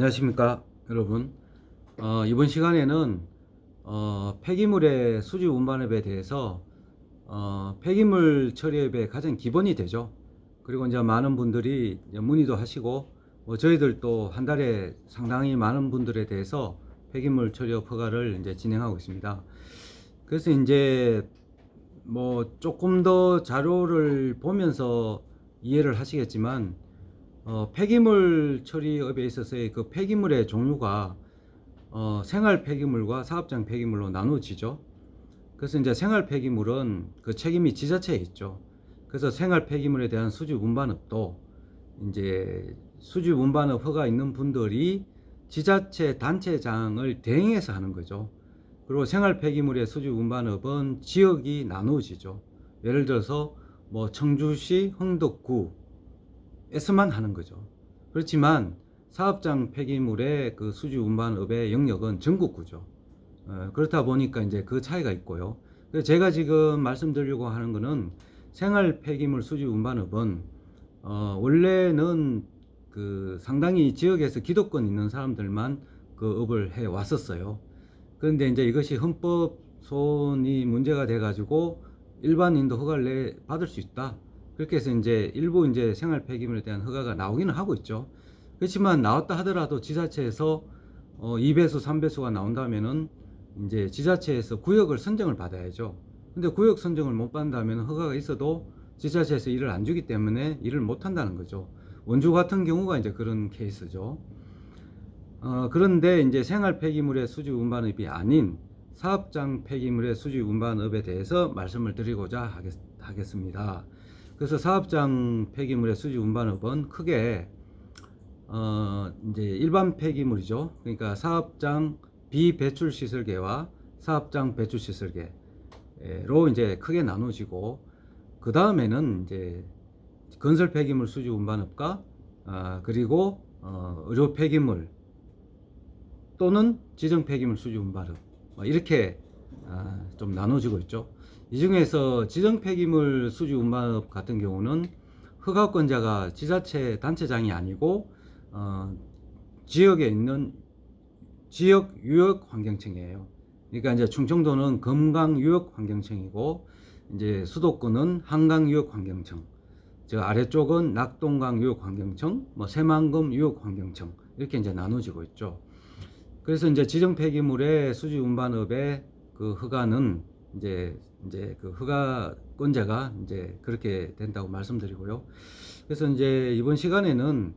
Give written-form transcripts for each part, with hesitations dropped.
안녕하십니까 여러분. 이번 시간에는 폐기물의 수지 운반업에 대해서 폐기물 처리업의 가장 기본이 되죠. 그리고 이제 많은 분들이 이제 문의도 하시고 저희들도 한 달에 상당히 많은 분들에 대해서 폐기물 처리업 허가를 이제 진행하고 있습니다. 그래서 이제 조금 더 자료를 보면서 이해를 하시겠지만 폐기물 처리업에 있어서의 그 폐기물의 종류가 생활 폐기물과 사업장 폐기물로 나누어지죠. 그래서 이제 생활 폐기물은 그 책임이 지자체에 있죠. 그래서 생활 폐기물에 대한 수지 운반업도 이제 수지 운반업 허가 있는 분들이 지자체 단체장을 대행해서 하는 거죠. 그리고 생활 폐기물의 수지 운반업은 지역이 나누어지죠. 예를 들어서 청주시 흥덕구 에서만 하는 거죠. 그렇지만 사업장 폐기물의 그 수지 운반업의 영역은 전국구죠. 그렇다 보니까 이제 그 차이가 있고요. 그래서 제가 지금 말씀드리려고 하는 거는 생활 폐기물 수지 운반업은 원래는 그 상당히 지역에서 기득권 있는 사람들만 그 업을 해 왔었어요. 그런데 이제 이것이 헌법 소원이 문제가 돼 가지고 일반인도 허가를 받을 수 있다. 그렇게 해서 이제 일부 이제 생활 폐기물에 대한 허가가 나오기는 하고 있죠. 그렇지만 나왔다 하더라도 지자체에서 2배수, 3배수가 나온다면은 이제 지자체에서 구역을 선정을 받아야죠. 근데 구역 선정을 못 받는다면 허가가 있어도 지자체에서 일을 안 주기 때문에 일을 못 한다는 거죠. 원주 같은 경우가 이제 그런 케이스죠. 그런데 이제 생활 폐기물의 수지 운반업이 아닌 사업장 폐기물의 수지 운반업에 대해서 말씀을 드리고자 하겠습니다. 그래서 사업장 폐기물의 수지 운반업은 크게 이제 일반 폐기물이죠. 그러니까 사업장 비배출 시설계와 사업장 배출 시설계로 이제 크게 나누어지고, 그 다음에는 이제 건설 폐기물 수지 운반업과 그리고 의료 폐기물 또는 지정 폐기물 수지 운반업 이렇게 좀 나눠지고 있죠. 이 중에서 지정 폐기물 수지 운반업 같은 경우는 허가권자가 지자체 단체장이 아니고 지역에 있는 지역 유역 환경청이에요. 그러니까 이제 충청도는 금강 유역 환경청이고, 이제 수도권은 한강 유역 환경청, 저 아래쪽은 낙동강 유역 환경청, 새만금 유역 환경청 이렇게 이제 나눠지고 있죠. 그래서 이제 지정 폐기물의 수지 운반업의 그 허가는 이제 그 허가권자가 이제 그렇게 된다고 말씀드리고요. 그래서 이제 이번 시간에는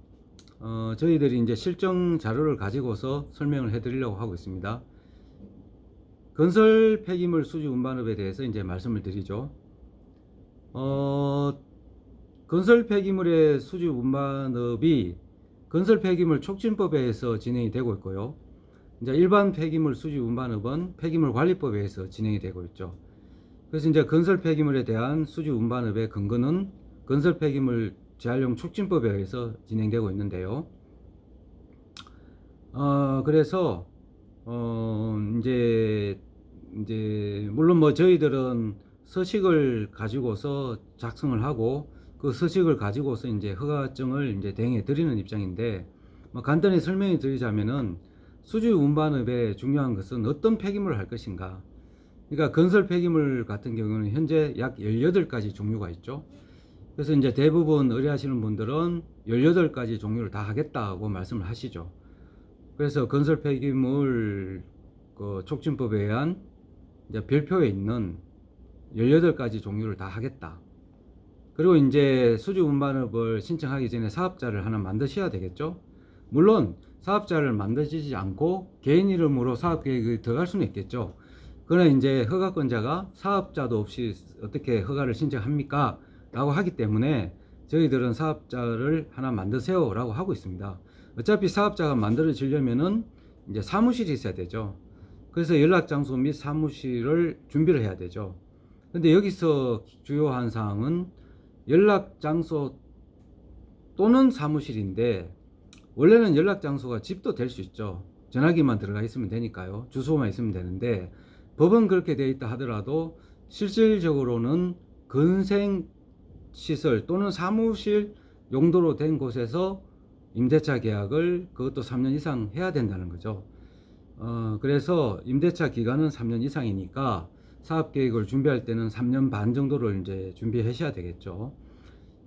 저희들이 이제 실정 자료를 가지고서 설명을 해드리려고 하고 있습니다. 건설 폐기물 수지 운반업에 대해서 이제 말씀을 드리죠. 건설 폐기물의 수지 운반업이 건설 폐기물 촉진법에 의해서 진행이 되고 있고요. 이제 일반 폐기물 수지 운반업은 폐기물 관리법에 의해서 진행이 되고 있죠. 그래서 이제 건설 폐기물에 대한 수지 운반업의 근거는 건설 폐기물 재활용 촉진법에 의해서 진행되고 있는데요. 그래서 이제 물론 저희들은 서식을 가지고서 작성을 하고 그 서식을 가지고서 이제 허가증을 이제 대행해 드리는 입장인데, 간단히 설명해 드리자면은 수지 운반업의 중요한 것은 어떤 폐기물을 할 것인가. 그러니까 건설 폐기물 같은 경우는 현재 약 18가지 종류가 있죠. 그래서 이제 대부분 의뢰하시는 분들은 18가지 종류를 다 하겠다고 말씀을 하시죠. 그래서 건설 폐기물 그 촉진법에 의한 이제 별표에 있는 18가지 종류를 다 하겠다. 그리고 이제 수지 운반업을 신청하기 전에 사업자를 하나 만드셔야 되겠죠. 물론 사업자를 만드시지 않고 개인 이름으로 사업 계획이 들어갈 수는 있겠죠. 그러나 이제 허가권자가 사업자도 없이 어떻게 허가를 신청합니까? 라고 하기 때문에 저희들은 사업자를 하나 만드세요 라고 하고 있습니다. 어차피 사업자가 만들어지려면은 이제 사무실이 있어야 되죠. 그래서 연락장소 및 사무실을 준비를 해야 되죠. 근데 여기서 주요한 사항은 연락장소 또는 사무실인데, 원래는 연락장소가 집도 될 수 있죠. 전화기만 들어가 있으면 되니까요. 주소만 있으면 되는데, 법은 그렇게 되어 있다 하더라도 실질적으로는 건생시설 또는 사무실 용도로 된 곳에서 임대차 계약을 그것도 3년 이상 해야 된다는 거죠. 그래서 임대차 기간은 3년 이상이니까 사업 계획을 준비할 때는 3년 반 정도를 이제 준비하셔야 되겠죠.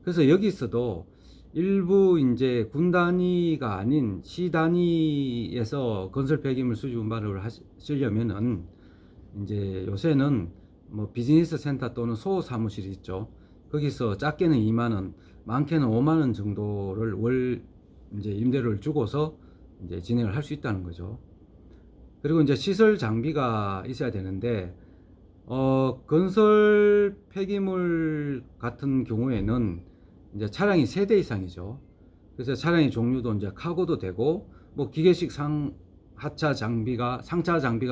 그래서 여기서도 일부 이제 군 단위가 아닌 시 단위에서 건설 폐기물 수지 운반을 하시려면은 이제 요새는 뭐 비즈니스 센터 또는 소호 사무실이 있죠. 거기서 작게는 2만 원, 많게는 5만 원 정도를 월 이제 임대료를 주고서 이제 진행을 할 수 있다는 거죠. 그리고 이제 시설 장비가 있어야 되는데 건설 폐기물 같은 경우에는 이제 차량이 3대 이상이죠. 그래서 차량의 종류도 이제 카고도 되고 뭐 기계식 상차 장비가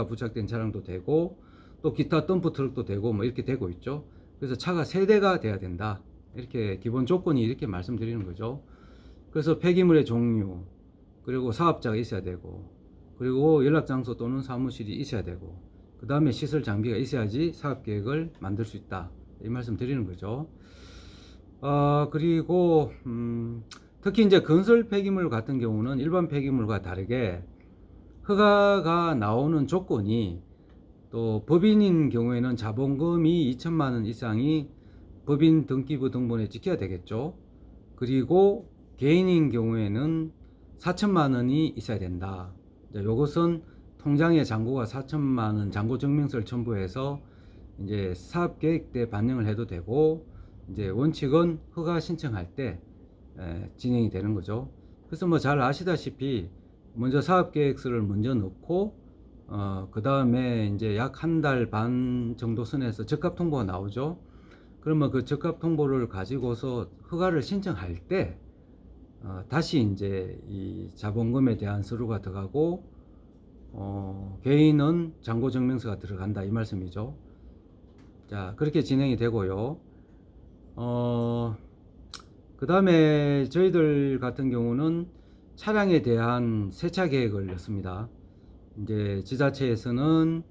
부착된 차량도 되고 또 기타 덤프 트럭도 되고 뭐 이렇게 되고 있죠. 그래서 차가 3대가 돼야 된다. 이렇게 기본 조건이 이렇게 말씀드리는 거죠. 그래서 폐기물의 종류, 그리고 사업자가 있어야 되고, 그리고 연락 장소 또는 사무실이 있어야 되고, 그 다음에 시설 장비가 있어야지 사업 계획을 만들 수 있다. 이 말씀 드리는 거죠. 그리고 특히 이제 건설 폐기물 같은 경우는 일반 폐기물과 다르게 허가가 나오는 조건이, 또 법인인 경우에는 자본금이 2천만 원 이상이 법인 등기부 등본에 찍혀야 되겠죠. 그리고 개인인 경우에는 4천만 원이 있어야 된다. 요것은 통장에 잔고가 4천만 원 잔고 증명서를 첨부해서 이제 사업 계획 때 반영을 해도 되고, 이제 원칙은 허가 신청할 때 진행이 되는 거죠. 그래서 뭐 잘 아시다시피 먼저 사업 계획서를 먼저 넣고 그 다음에 이제 약 한 달 반 정도 선에서 적합 통보가 나오죠. 그러면 그 적합 통보를 가지고서 허가를 신청할 때 다시 이제 이 자본금에 대한 서류가 들어가고 개인은 잔고증명서가 들어간다, 이 말씀이죠. 자, 그렇게 진행이 되고요. 그 다음에 저희들 같은 경우는 차량에 대한 세차 계획을 넣습니다. 이제 지자체에서는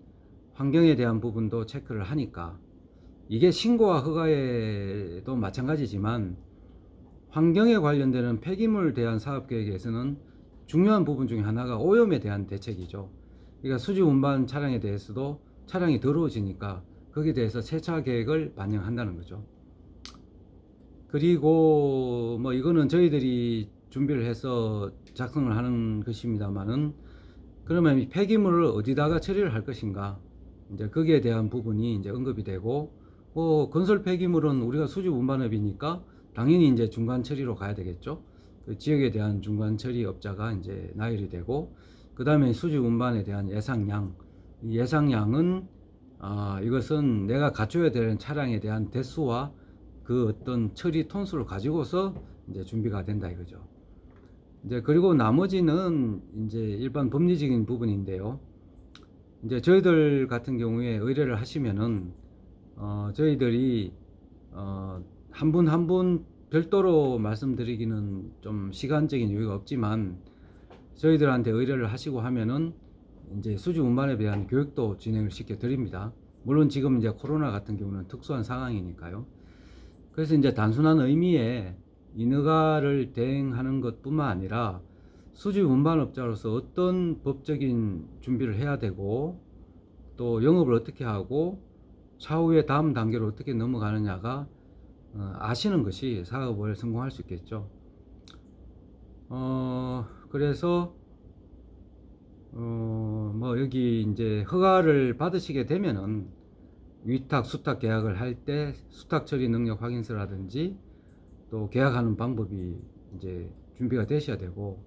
환경에 대한 부분도 체크를 하니까, 이게 신고와 허가에도 마찬가지지만 환경에 관련되는 폐기물 대한 사업 계획에서는 중요한 부분 중에 하나가 오염에 대한 대책이죠. 그러니까 수지 운반 차량에 대해서도 차량이 더러워지니까 거기에 대해서 세차 계획을 반영한다는 거죠. 그리고 뭐 이거는 저희들이 준비를 해서 작성을 하는 것입니다만은, 그러면 이 폐기물을 어디다가 처리를 할 것인가, 이제 거기에 대한 부분이 이제 언급이 되고, 뭐 건설 폐기물은 우리가 수지 운반업이니까 당연히 이제 중간 처리로 가야 되겠죠. 그 지역에 대한 중간 처리 업자가 이제 나열이 되고, 그 다음에 수지 운반에 대한 예상량, 이 예상량은 이것은 내가 갖춰야 되는 차량에 대한 대수와 그 어떤 처리 톤수를 가지고서 이제 준비가 된다 이거죠. 이제 그리고 나머지는 이제 일반 법리적인 부분인데요. 이제 저희들 같은 경우에 의뢰를 하시면은 저희들이 한 분 한 분 별도로 말씀드리기는 좀 시간적인 여유가 없지만, 저희들한테 의뢰를 하시고 하면은 이제 수지 운반에 대한 교육도 진행을 시켜 드립니다. 물론 지금 이제 코로나 같은 경우는 특수한 상황이니까요. 그래서 이제 단순한 의미의 인허가를 대행하는 것뿐만 아니라 수지 운반업자로서 어떤 법적인 준비를 해야 되고, 또 영업을 어떻게 하고 차후에 다음 단계로 어떻게 넘어가느냐가 아시는 것이 사업을 성공할 수 있겠죠. 그래서 뭐 여기 이제 허가를 받으시게 되면은 위탁 수탁 계약을 할 때 수탁 처리 능력 확인서라든지 또 계약하는 방법이 이제 준비가 되셔야 되고,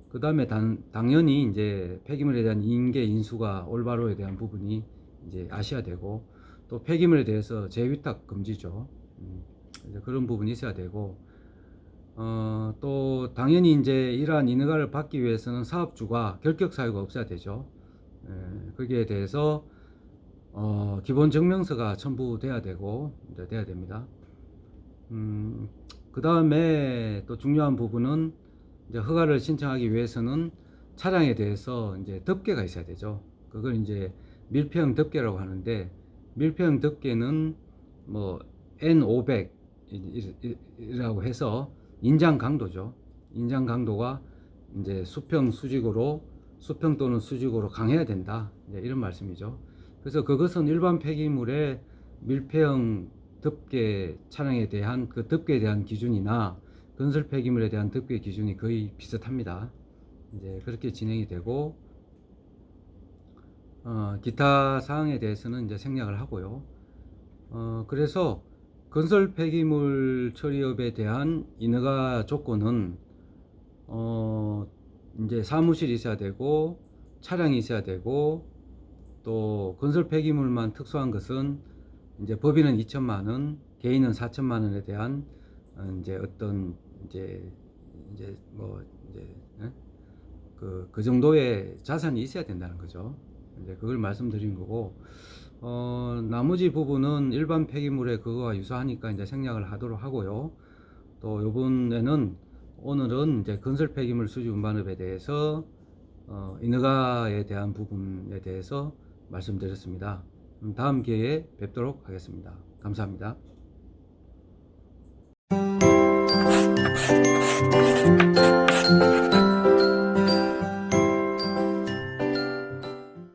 그 다음에 당연히 이제 폐기물에 대한 인계 인수가 올바로에 대한 부분이 이제 아셔야 되고, 또 폐기물에 대해서 재위탁 금지죠. 이제 그런 부분이 있어야 되고, 또 당연히 이제 이러한 인허가를 받기 위해서는 사업주가 결격 사유가 없어야 되죠. 거기에 대해서 기본 증명서가 첨부돼야 되고 이제 돼야 됩니다. 그 다음에 또 중요한 부분은 이제 허가를 신청하기 위해서는 차량에 대해서 이제 덮개가 있어야 되죠. 그걸 이제 밀폐형 덮개라고 하는데, 밀폐형 덮개는 뭐 N500이라고 해서 인장 강도죠. 인장 강도가 이제 수평 수직으로 수평 또는 수직으로 강해야 된다. 이런 말씀이죠. 그래서 그것은 일반 폐기물의 밀폐형 덮개 차량에 대한 그 덮개에 대한 기준이나 건설 폐기물에 대한 덮개 기준이 거의 비슷합니다. 이제 그렇게 진행이 되고 기타 사항에 대해서는 이제 생략을 하고요. 그래서 건설 폐기물 처리업에 대한 인허가 조건은 이제 사무실이 있어야 되고 차량이 있어야 되고 또 건설 폐기물만 특수한 것은 이제 법인은 2천만 원, 개인은 4천만 원에 대한 이제 어떤 이제 뭐 이제 그 정도의 자산이 있어야 된다는 거죠. 이제 그걸 말씀드린 거고, 나머지 부분은 일반 폐기물의 그거와 유사하니까 이제 생략을 하도록 하고요. 또 요번에는 오늘은 이제 건설 폐기물 수지 운반업에 대해서 인허가에 대한 부분에 대해서 말씀드렸습니다. 다음 기회에 뵙도록 하겠습니다. 감사합니다.